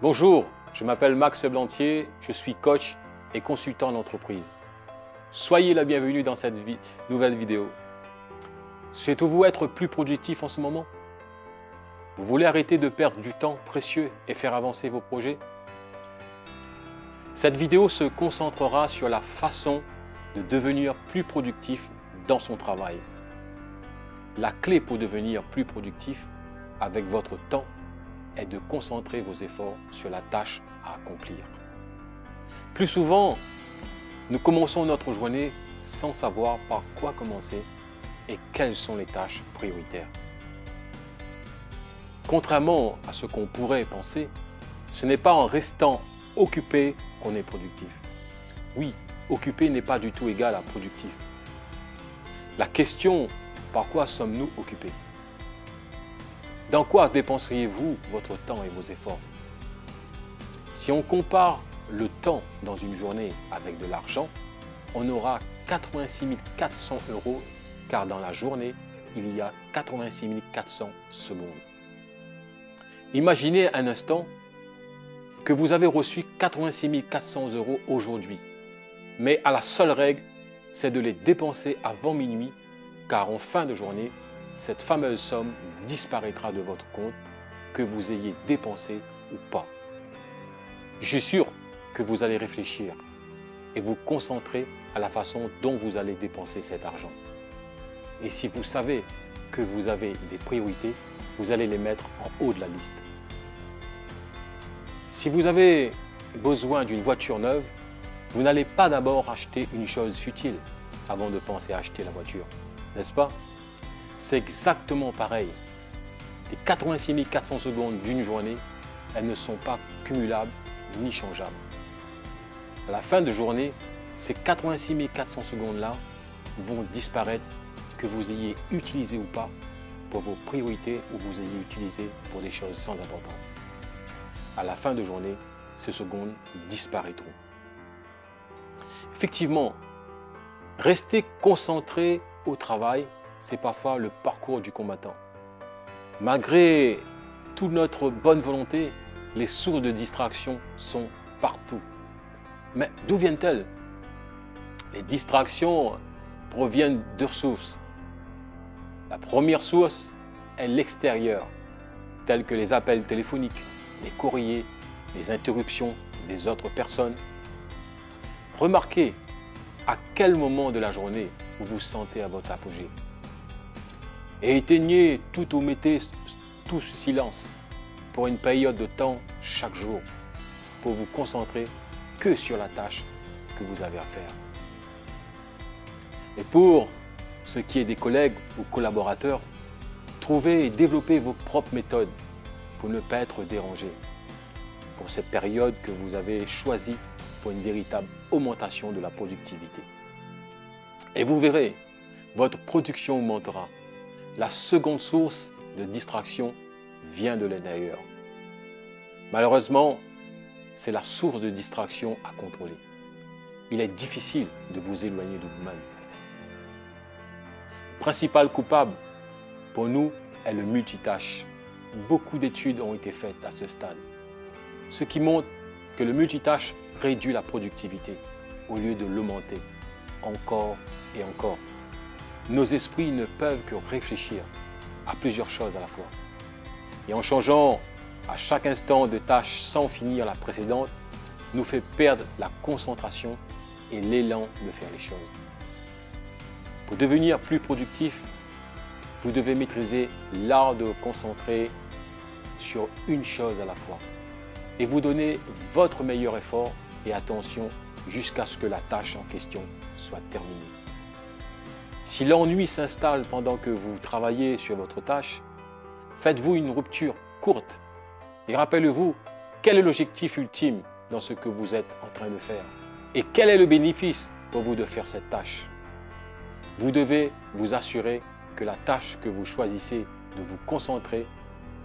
Bonjour, je m'appelle Max Feublantier, je suis coach et consultant en entreprise. Soyez la bienvenue dans cette nouvelle vidéo. Souhaitez-vous être plus productif en ce moment? Vous voulez arrêter de perdre du temps précieux et faire avancer vos projets? Cette vidéo se concentrera sur la façon de devenir plus productif dans son travail. La clé pour devenir plus productif avec votre temps est de concentrer vos efforts sur la tâche à accomplir. Plus souvent, nous commençons notre journée sans savoir par quoi commencer et quelles sont les tâches prioritaires. Contrairement à ce qu'on pourrait penser, ce n'est pas en restant occupé qu'on est productif. Oui, occupé n'est pas du tout égal à productif. La question, par quoi sommes-nous occupés? Dans quoi dépenseriez-vous votre temps et vos efforts? Si on compare le temps dans une journée avec de l'argent, on aura 86 400 € car dans la journée, il y a 86 400 secondes. Imaginez un instant que vous avez reçu 86 400 € aujourd'hui, mais à la seule règle, c'est de les dépenser avant minuit car en fin de journée, cette fameuse somme disparaîtra de votre compte, que vous ayez dépensé ou pas. Je suis sûr que vous allez réfléchir et vous concentrer à la façon dont vous allez dépenser cet argent. Et si vous savez que vous avez des priorités, vous allez les mettre en haut de la liste. Si vous avez besoin d'une voiture neuve, vous n'allez pas d'abord acheter une chose futile avant de penser à acheter la voiture, n'est-ce pas? C'est exactement pareil. Les 86 400 secondes d'une journée, elles ne sont pas cumulables ni changeables. À la fin de journée, ces 86 400 secondes-là vont disparaître, que vous ayez utilisé ou pas pour vos priorités ou vous ayez utilisé pour des choses sans importance. À la fin de journée, ces secondes disparaîtront. Effectivement, rester concentré au travail, c'est parfois le parcours du combattant. Malgré toute notre bonne volonté, les sources de distraction sont partout. Mais d'où viennent-elles? Les distractions proviennent de sources. La première source est l'extérieur, telles que les appels téléphoniques, les courriers, les interruptions des autres personnes. Remarquez à quel moment de la journée vous vous sentez à votre apogée. Et éteignez tout ou mettez tout sous silence pour une période de temps chaque jour pour vous concentrer que sur la tâche que vous avez à faire. Et pour ce qui est des collègues ou collaborateurs, trouvez et développez vos propres méthodes pour ne pas être dérangé pour cette période que vous avez choisie pour une véritable augmentation de la productivité. Et vous verrez, votre production augmentera. La seconde source de distraction vient de l'intérieur. Malheureusement, c'est la source de distraction à contrôler. Il est difficile de vous éloigner de vous-même. Le principal coupable pour nous est le multitâche. Beaucoup d'études ont été faites à ce stade, ce qui montre que le multitâche réduit la productivité au lieu de l'augmenter encore et encore. Nos esprits ne peuvent que réfléchir à plusieurs choses à la fois. Et en changeant à chaque instant de tâche sans finir la précédente, nous fait perdre la concentration et l'élan de faire les choses. Pour devenir plus productif, vous devez maîtriser l'art de vous concentrer sur une chose à la fois et vous donner votre meilleur effort et attention jusqu'à ce que la tâche en question soit terminée. Si l'ennui s'installe pendant que vous travaillez sur votre tâche, faites-vous une rupture courte et rappelez-vous quel est l'objectif ultime dans ce que vous êtes en train de faire et quel est le bénéfice pour vous de faire cette tâche. Vous devez vous assurer que la tâche que vous choisissez de vous concentrer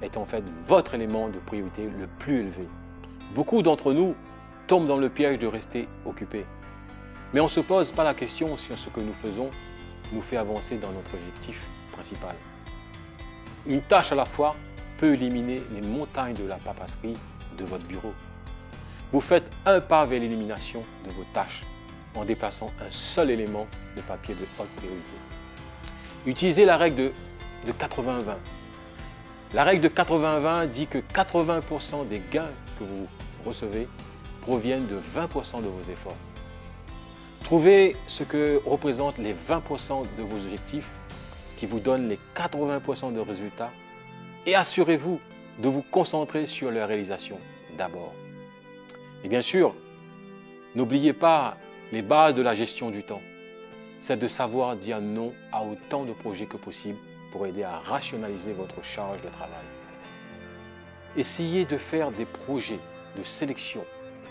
est en fait votre élément de priorité le plus élevé. Beaucoup d'entre nous tombent dans le piège de rester occupés, mais on ne se pose pas la question si ce que nous faisons nous fait avancer dans notre objectif principal. Une tâche à la fois peut éliminer les montagnes de la papasserie de votre bureau. Vous faites un pas vers l'élimination de vos tâches en déplaçant un seul élément de papier de haute priorité. Utilisez la règle de 80-20. La règle de 80-20 dit que 80% des gains que vous recevez proviennent de 20% de vos efforts. Trouvez ce que représentent les 20% de vos objectifs qui vous donnent les 80% de résultats et assurez-vous de vous concentrer sur leur réalisation d'abord. Et bien sûr, n'oubliez pas les bases de la gestion du temps. C'est de savoir dire non à autant de projets que possible pour aider à rationaliser votre charge de travail. Essayez de faire des projets de sélection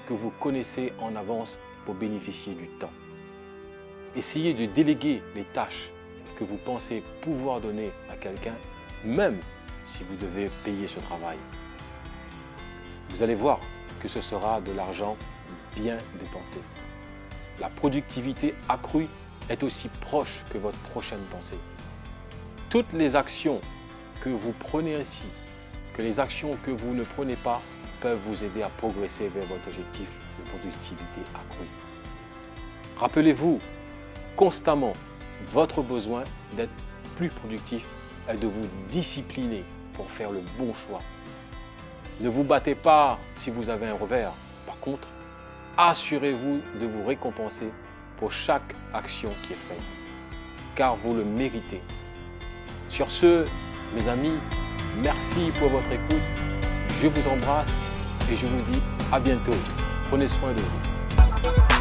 que vous connaissez en avance pour bénéficier du temps. Essayez de déléguer les tâches que vous pensez pouvoir donner à quelqu'un, même si vous devez payer ce travail. Vous allez voir que ce sera de l'argent bien dépensé. La productivité accrue est aussi proche que votre prochaine pensée. Toutes les actions que vous prenez ainsi, que les actions que vous ne prenez pas, peuvent vous aider à progresser vers votre objectif de productivité accrue. Rappelez-vous constamment votre besoin d'être plus productif et de vous discipliner pour faire le bon choix. Ne vous battez pas si vous avez un revers. Par contre, assurez-vous de vous récompenser pour chaque action qui est faite, car vous le méritez. Sur ce, mes amis, merci pour votre écoute. Je vous embrasse et je vous dis à bientôt. Prenez soin de vous.